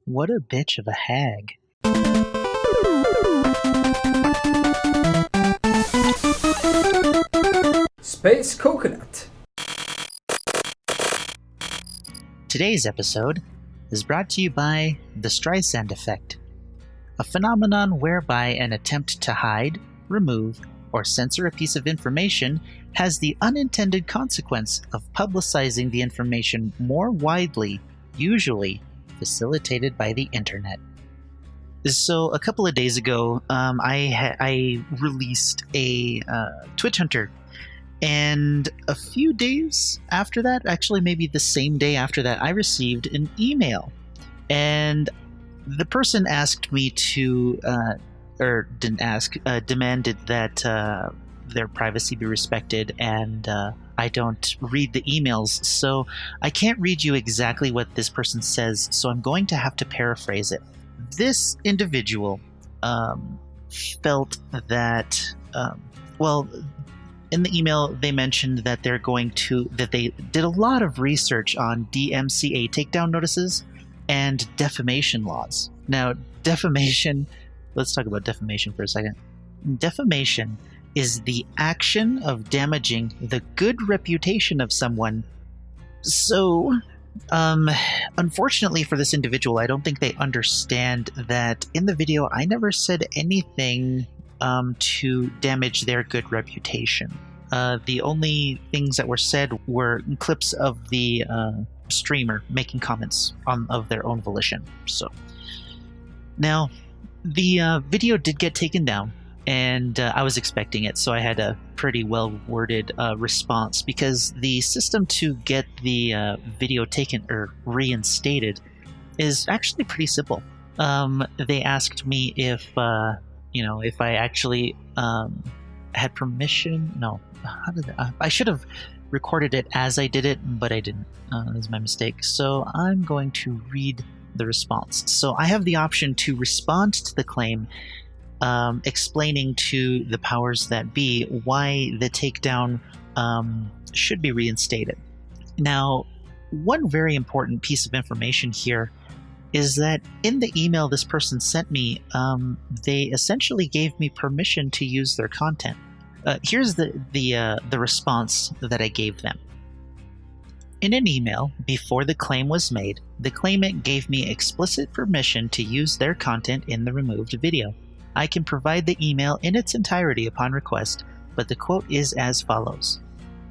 What a bitch of a hag. Space Coconut. Today's episode is brought to you by the Streisand effect, a phenomenon whereby an attempt to hide, remove, or censor a piece of information has the unintended consequence of publicizing the information more widely, usually facilitated by the internet. So a couple of days ago, I released a Twitch Hunter, and a few days after that, actually maybe the same day after that, I received an email, and the person asked me to, demanded that their privacy be respected, and I don't read the emails, so I can't read you exactly what this person says, so I'm going to have to paraphrase it. This individual felt that, in the email they mentioned that they did a lot of research on DMCA takedown notices and defamation laws. Now, defamation, let's talk about defamation for a second. Defamation is the action of damaging the good reputation of someone. So, unfortunately for this individual, I don't think they understand that in the video I never said anything to damage their good reputation. The only things that were said were clips of the streamer making comments of their own volition. So, now, the video did get taken down, and I was expecting it, so I had a pretty well-worded response, because the system to get the video taken or reinstated is actually pretty simple. They asked me if I actually had permission. No, I should have recorded it as I did it, but I didn't. That was my mistake. So I'm going to read the response. So I have the option to respond to the claim, explaining to the powers that be why the takedown should be reinstated. Now, one very important piece of information here is that in the email this person sent me, they essentially gave me permission to use their content. Here's the response that I gave them. In an email before the claim was made, the claimant gave me explicit permission to use their content in the removed video. I can provide the email in its entirety upon request, but the quote is as follows.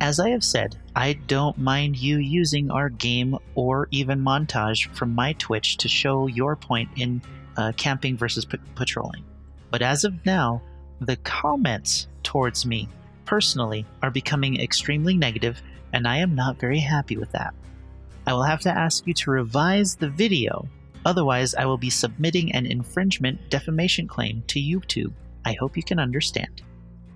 As I have said, I don't mind you using our game or even montage from my Twitch to show your point in camping versus patrolling. But as of now, the comments towards me personally are becoming extremely negative, and I am not very happy with that. I will have to ask you to revise the video, otherwise I will be submitting an infringement defamation claim to YouTube. I hope you can understand.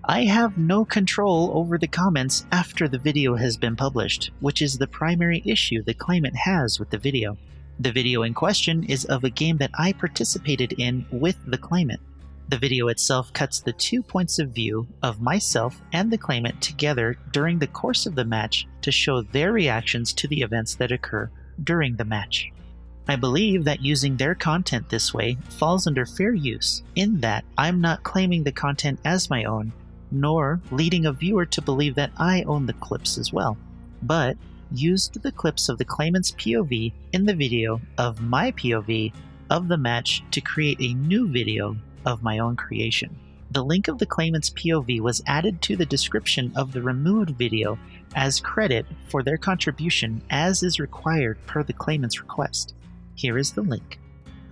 I have no control over the comments after the video has been published, which is the primary issue the claimant has with the video. The video in question is of a game that I participated in with the claimant. The video itself cuts the 2 points of view of myself and the claimant together during the course of the match to show their reactions to the events that occur during the match. I believe that using their content this way falls under fair use, in that I'm not claiming the content as my own, nor leading a viewer to believe that I own the clips as well, but used the clips of the claimant's POV in the video of my POV of the match to create a new video of my own creation. The link of the claimant's POV was added to the description of the removed video as credit for their contribution as is required per the claimant's request. Here is the link.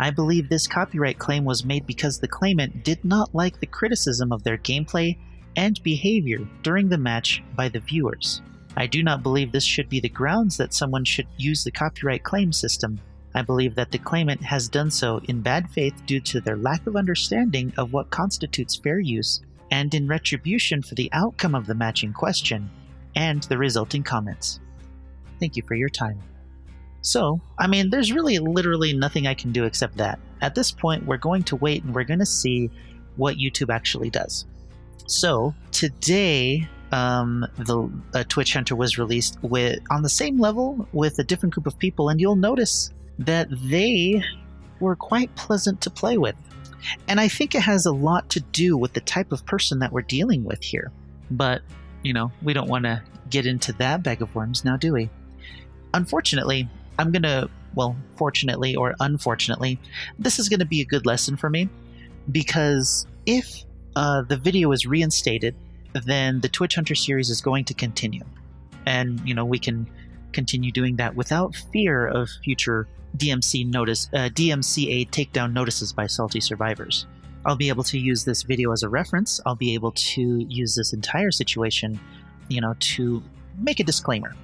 I believe this copyright claim was made because the claimant did not like the criticism of their gameplay and behavior during the match by the viewers. I do not believe this should be the grounds that someone should use the copyright claim system. I believe that the claimant has done so in bad faith due to their lack of understanding of what constitutes fair use, and in retribution for the outcome of the match in question, and the resulting comments. Thank you for your time. So, there's really literally nothing I can do except that. At this point, we're going to wait and we're going to see what YouTube actually does. So, today, the Twitch Hunter was released on the same level with a different group of people, and you'll notice that they were quite pleasant to play with. And I think it has a lot to do with the type of person that we're dealing with here. But, we don't want to get into that bag of worms now, do we? Unfortunately, fortunately or unfortunately, this is going to be a good lesson for me, because if the video is reinstated, then the Twitch Hunter series is going to continue. And, we can continue doing that without fear of future DMCA takedown notices by salty survivors. I'll be able to use this video as a reference. I'll be able to use this entire situation, to make a disclaimer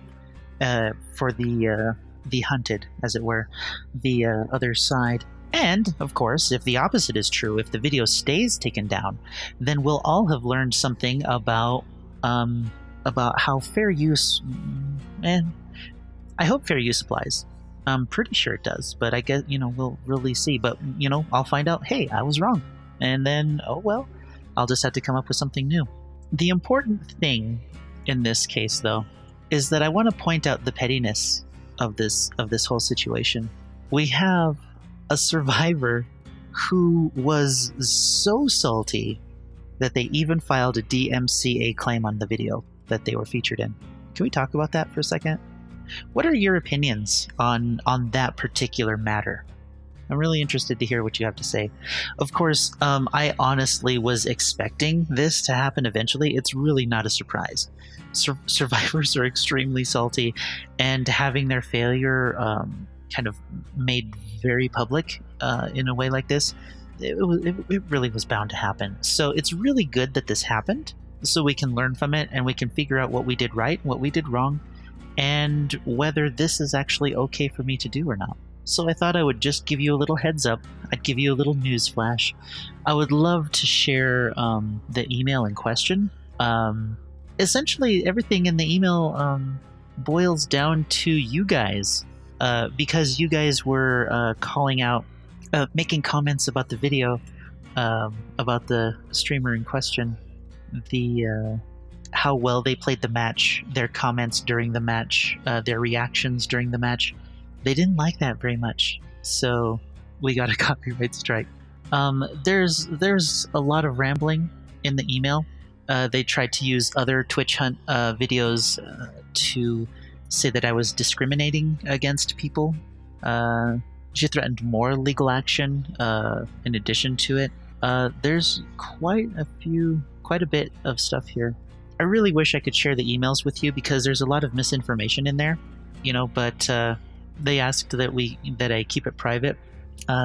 for the hunted, as it were, the other side. And, of course, if the opposite is true, if the video stays taken down, then we'll all have learned something about how fair use... I hope fair use applies. I'm pretty sure it does, but I guess, we'll really see. But, I'll find out, hey, I was wrong. And then, oh well, I'll just have to come up with something new. The important thing in this case, though, is that I want to point out the pettiness of this whole situation. We have a survivor who was so salty that they even filed a DMCA claim on the video that they were featured in. Can we talk about that for a second? What are your opinions on that particular matter? I'm really interested to hear what you have to say. Of course, I honestly was expecting this to happen eventually. It's really not a surprise. Survivors are extremely salty, and having their failure kind of made very public in a way like this, it really was bound to happen. So it's really good that this happened, so we can learn from it and we can figure out what we did right, what we did wrong, and whether this is actually okay for me to do or not. So I thought I would just give you a little heads up. I'd give you a little news flash. I would love to share the email in question. Essentially, everything in the email boils down to you guys, because you guys were calling out, making comments about the video, about the streamer in question, how well they played the match, their comments during the match, their reactions during the match. They didn't like that very much, so we got a copyright strike. There's a lot of rambling in the email. They tried to use other Twitch Hunt videos to say that I was discriminating against people. She threatened more legal action in addition to it. There's quite a bit of stuff here. I really wish I could share the emails with you because there's a lot of misinformation in there, but they asked that I keep it private.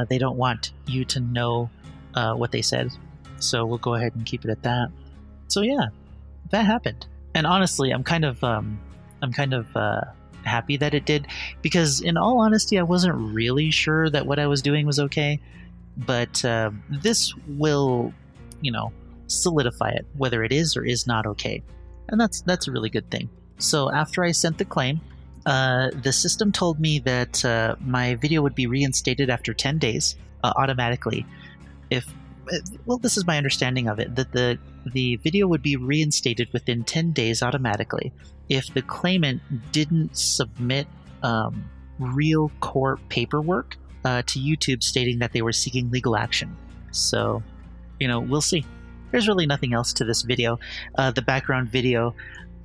They don't want you to know what they said, so we'll go ahead and keep it at that. So yeah, that happened, and honestly, I'm kind of happy that it did, because in all honesty, I wasn't really sure that what I was doing was okay, but this will, solidify it, whether it is or is not okay, and that's a really good thing. So after I sent the claim, the system told me that my video would be reinstated after 10 days automatically. This is my understanding of it, that the video would be reinstated within 10 days automatically if the claimant didn't submit real court paperwork to YouTube stating that they were seeking legal action. So, we'll see. There's really nothing else to this video. The background video,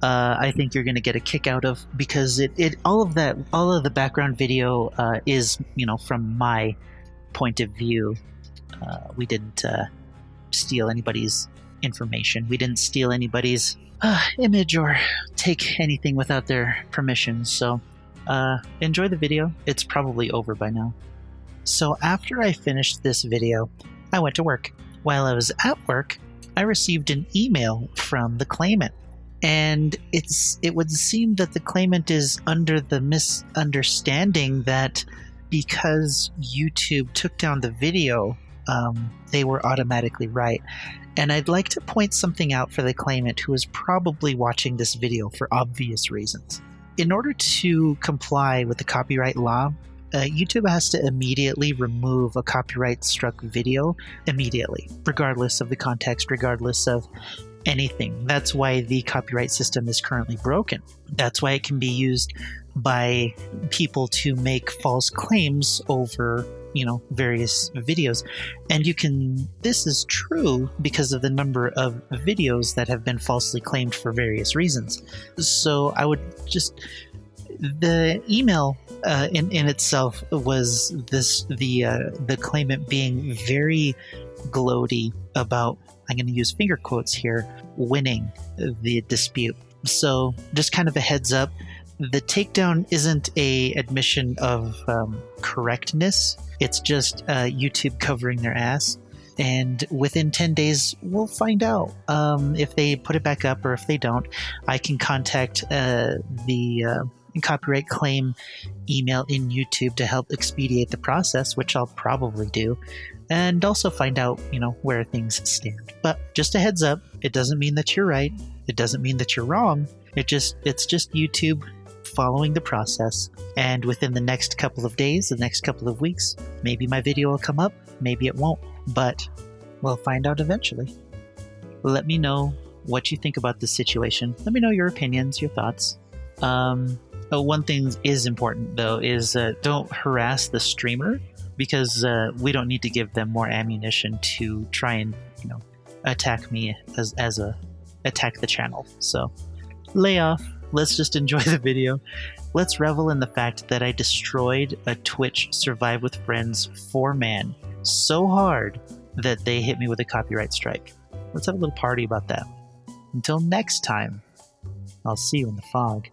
I think you're going to get a kick out of, because all of the background video is, from my point of view. We didn't steal anybody's information. We didn't steal anybody's image or take anything without their permission. So enjoy the video. It's probably over by now. So after I finished this video, I went to work. While I was at work, I received an email from the claimant. And it would seem that the claimant is under the misunderstanding that because YouTube took down the video, they were automatically right. And I'd like to point something out for the claimant who is probably watching this video for obvious reasons. In order to comply with the copyright law, YouTube has to immediately remove a copyright-struck video immediately, regardless of the context, regardless of anything. That's why the copyright system is currently broken. That's why it can be used by people to make false claims over various videos. And this is true because of the number of videos that have been falsely claimed for various reasons. So I would the email in itself was the claimant being very gloaty about, I'm going to use finger quotes here, winning the dispute. So just kind of a heads up, the takedown isn't a admission of correctness. It's just YouTube covering their ass. And within 10 days, we'll find out if they put it back up or if they don't. I can contact the copyright claim email in YouTube to help expedite the process, which I'll probably do, and also find out, where things stand. But just a heads up, it doesn't mean that you're right. It doesn't mean that you're wrong. It's just YouTube following the process. And within the next couple of days, the next couple of weeks, maybe my video will come up, maybe it won't, but we'll find out eventually. Let me know what you think about this situation. Let me know your opinions, your thoughts. One thing is important, though, is don't harass the streamer, because we don't need to give them more ammunition to try and, attack me attack the channel. So lay off. Let's just enjoy the video. Let's revel in the fact that I destroyed a Twitch Survive with Friends 4-man so hard that they hit me with a copyright strike. Let's have a little party about that. Until next time, I'll see you in the fog.